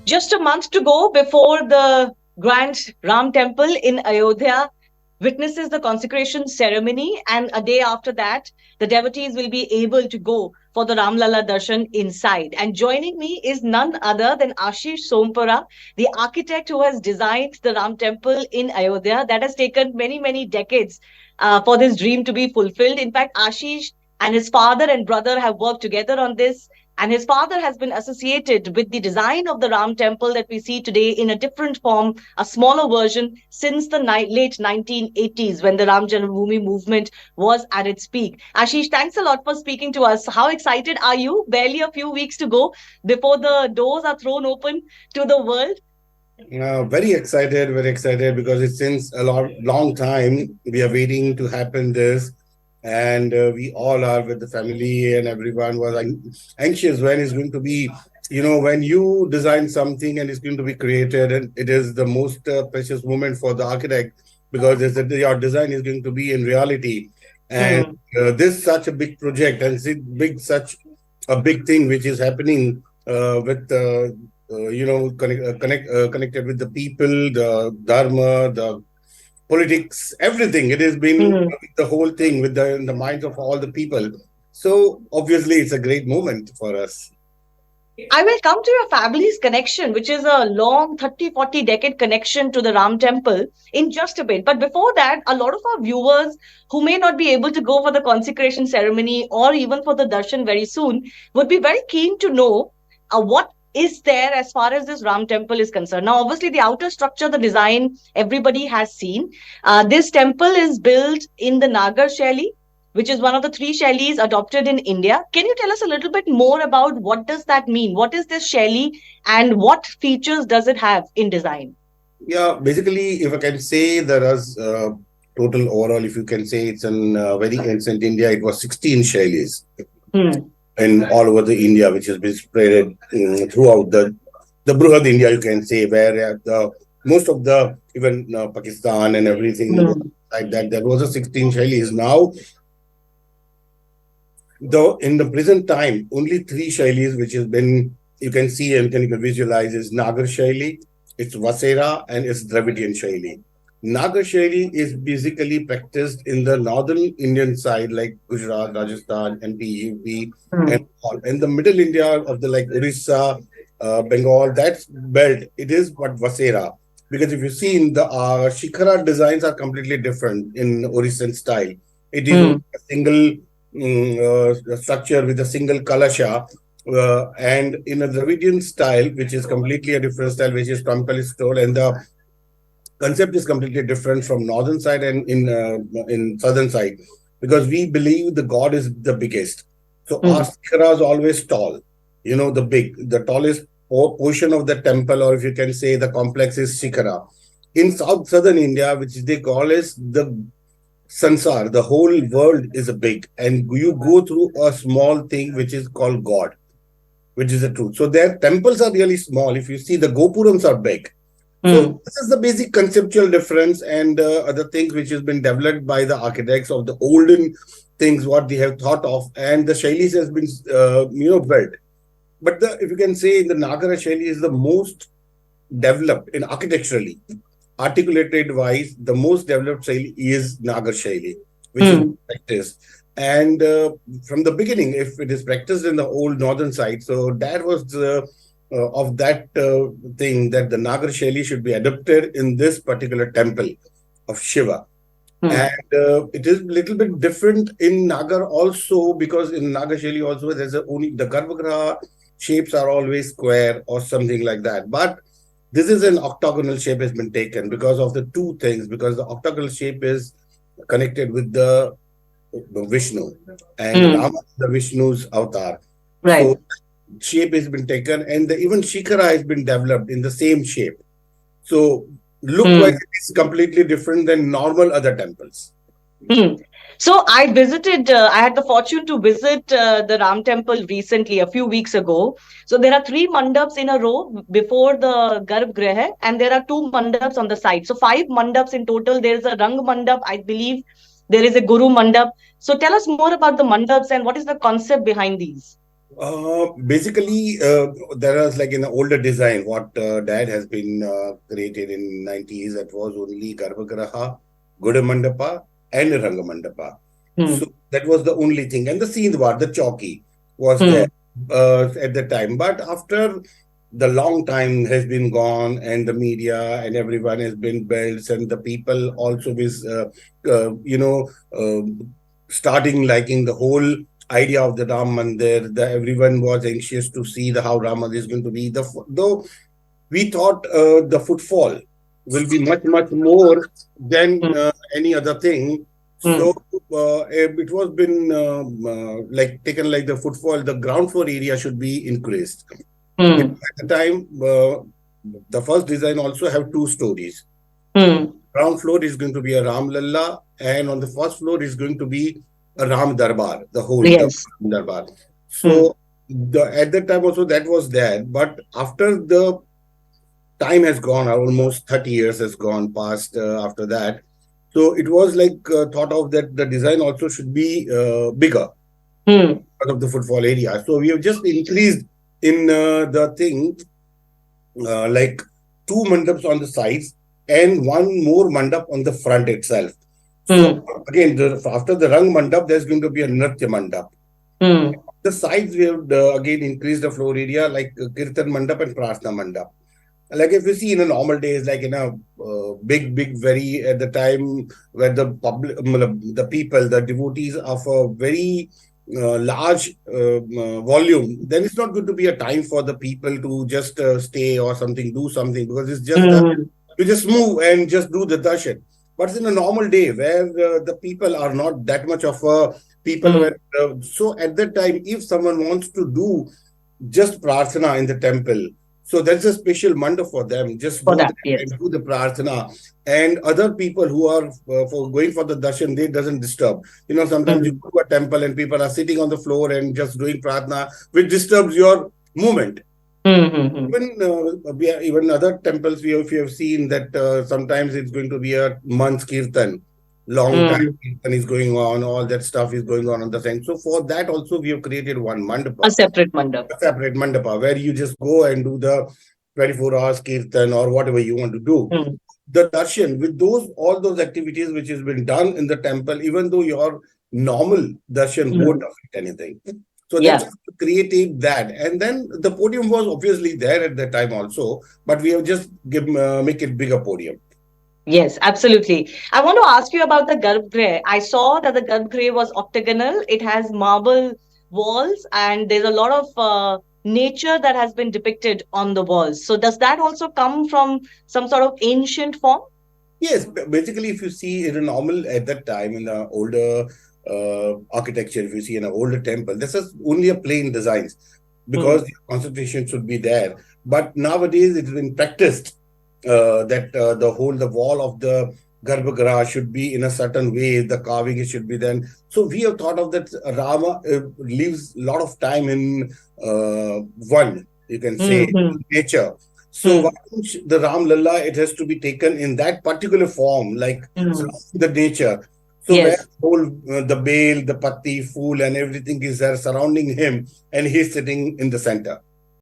Just a month to go before the grand Ram temple in Ayodhya witnesses the consecration ceremony, and a day after that, the devotees will be able to go for the Ramlala Darshan inside. And joining me is none other than Ashish Sompura, the architect who has designed the Ram temple in Ayodhya. That has taken many, many decades for this dream to be fulfilled. In fact, Ashish and his father and brother have worked together on this. And his father has been associated with the design of the Ram temple that we see today in a different form, a smaller version, since the late 1980s when the Ram Janmabhoomi movement was at its peak. Ashish, thanks a lot for speaking to us. How excited are you? Barely a few weeks to go before the doors are thrown open to the world. Very excited because it's since a long time we are waiting to happen this, and we all are with the family and everyone was anxious when it's going to be. When you design something and it's going to be created, and it is the most precious moment for the architect because your design is going to be in reality, and Hmm. this such a big project and such a big thing which is happening with connected with the people, the dharma, the politics, everything. It has been Hmm. the whole thing with the in the minds of all the people. So obviously, it's a great moment for us. I will come to your family's connection, which is a long 30, 40 decade connection to the Ram temple in just a bit. But before that, a lot of our viewers who may not be able to go for the consecration ceremony or even for the darshan very soon would be very keen to know what is there as far as this Ram temple is concerned. Now, obviously, the outer structure, the design, everybody has seen. This temple is built in the Nagar Shaili, which is one of the three Shailis adopted in India. Can you tell us a little bit more about what does that mean? What is this Shaili and what features does it have in design? Yeah, basically, if I can say, there is total overall, if you can say, it's in very ancient India, it was 16 Shailis Hmm. in all over the India, which has been spread throughout the Bruhad India, you can say, where the most of the even Pakistan and everything Hmm. like that. There was a 16 Shailis. Now, though in the present time, only three Shailis which has been you can see and can visualize is Nagar Shaili, it's Vasera, and it's Dravidian Shaili. Nagar Shaili is basically practiced in the northern Indian side, like Gujarat, Rajasthan, MP, UP, and Hmm. all. In the middle India of the like Orissa, Bengal, that's belt. It is what Vasera. Because if you see in the Shikhara designs are completely different in Orissan style. It is only Hmm. a single structure with a single kalasha. And in a Dravidian style, which is completely a different style, which is Tampal stole, and the concept is completely different from northern side and in southern side, because we believe the God is the biggest. So our Hmm. Sikhara is always tall, the tallest portion of the temple, or if you can say the complex is Sikhara. In southern India, which they call as the Sansar, the whole world is a big, and you go through a small thing which is called God, which is the truth. So their temples are really small. If you see, the Gopurams are big. So Hmm. this is the basic conceptual difference, and other things which has been developed by the architects of the olden things what they have thought of, and the Shailis has been built. But if you can say, the Nagara Shaili is the most developed in architecturally, articulated wise, the most developed Shaili is Nagar Shaili, which is Hmm. practiced. And from the beginning, if it is practiced in the old northern side, so that was the of that thing that the Nagar Shaili should be adopted in this particular temple of Shiva. Hmm. And it is a little bit different in Nagar also, because in Nagar Shaili also there's only the Garbhagriha shapes are always square or something like that. But this is an octagonal shape has been taken because of the two things, because the octagonal shape is connected with the Vishnu, and Hmm. Rama is the Vishnu's avatar. Right. So shape has been taken, and even Shikara has been developed in the same shape. So look wise, Hmm. it is completely different than normal other temples. Hmm. So I had the fortune to visit the Ram temple recently, a few weeks ago. So there are three mandaps in a row before the Garbhagriha, and there are two mandaps on the side. So five mandaps in total. There is a Rang mandap, I believe. There is a Guru mandap. So tell us more about the mandaps and what is the concept behind these. Basically, there was like an older design. What Dad has been created in 90s. That was only Garbhagriha, Gudamandapa, and Rangamandapa. So Hmm. that was the only thing. And the Sindhwar, the Chowki, was there Hmm. at the time. But after the long time has been gone, and the media and everyone has been built, and the people also is, starting liking the whole idea of the Ram Mandir. Everyone was anxious to see the how Ram Mandir is going to be. Though we thought the footfall will be much more than Hmm. any other thing. So Hmm. it was been like taken like the footfall. The ground floor area should be increased. Because Hmm. at the time, the first design also have two stories. Hmm. Ground floor is going to be a Ram Lalla, and on the first floor is going to be a Ram Darbar, the Yes. Ram Darbar. Hmm. So at that time also that was there, but after the time has gone, almost 30 years has gone past after that. So it was like thought of that the design also should be bigger Hmm. because of the footfall area. So we have just increased in the thing, like two mandaps on the sides and one more mandap on the front itself. So Hmm. again, after the Rang mandap, there's going to be a Nritya mandap. Hmm. The sides we have again increased the floor area like Kirtan mandap and Prasna mandap. Like if you see in a normal days, like in a big, very at the time where the public, the people, the devotees of a very large volume, then it's not going to be a time for the people to just stay or something, do something, because it's just Hmm. you just move and just do the darshan. But in a normal day where the people are not that much of a people, Hmm. where so at that time, if someone wants to do just prarthana in the temple. So that's a special manda for them. Just For go that, there yes. and do the prarthana. And other people who are for going for the darshan, they doesn't disturb. Sometimes you Hmm. go to a temple and people are sitting on the floor and just doing prarthana, which disturbs your movement. Hmm. Hmm. Hmm. Even other temples, if you have seen that sometimes it's going to be a month's kirtan, long time Hmm. kirtan is going on, all that stuff is going on the same. So for that also we have created one A mandapa, separate mandap. a separate mandapa, where you just go and do the 24 hours kirtan or whatever you want to do. Hmm. The darshan with those all those activities which has been done in the temple, even though your normal darshan won't Hmm. affect anything. So that's Yeah. how we created that. And then the podium was obviously there at that time also, but we have just make it bigger podium. Yes, absolutely. I want to ask you about the Garbhagriha. I saw that the Garbhagriha was octagonal. It has marble walls, and there's a lot of nature that has been depicted on the walls. So, does that also come from some sort of ancient form? Yes, basically, if you see in a normal at that time in the older architecture, if you see in an older temple, this is only a plain designs because Hmm. the concentration should be there. But nowadays, it has been practiced that the wall of the Garbhagriha should be in a certain way, the carving it should be then. So we have thought of that Rama leaves a lot of time in one, you can Hmm. say, Hmm. nature. So why Hmm. don't the Ram Lalla, it has to be taken in that particular form, like Hmm. surrounding the nature. So where Yes. whole the bale, the patti, fool, and everything is there surrounding him, and he's sitting in the center.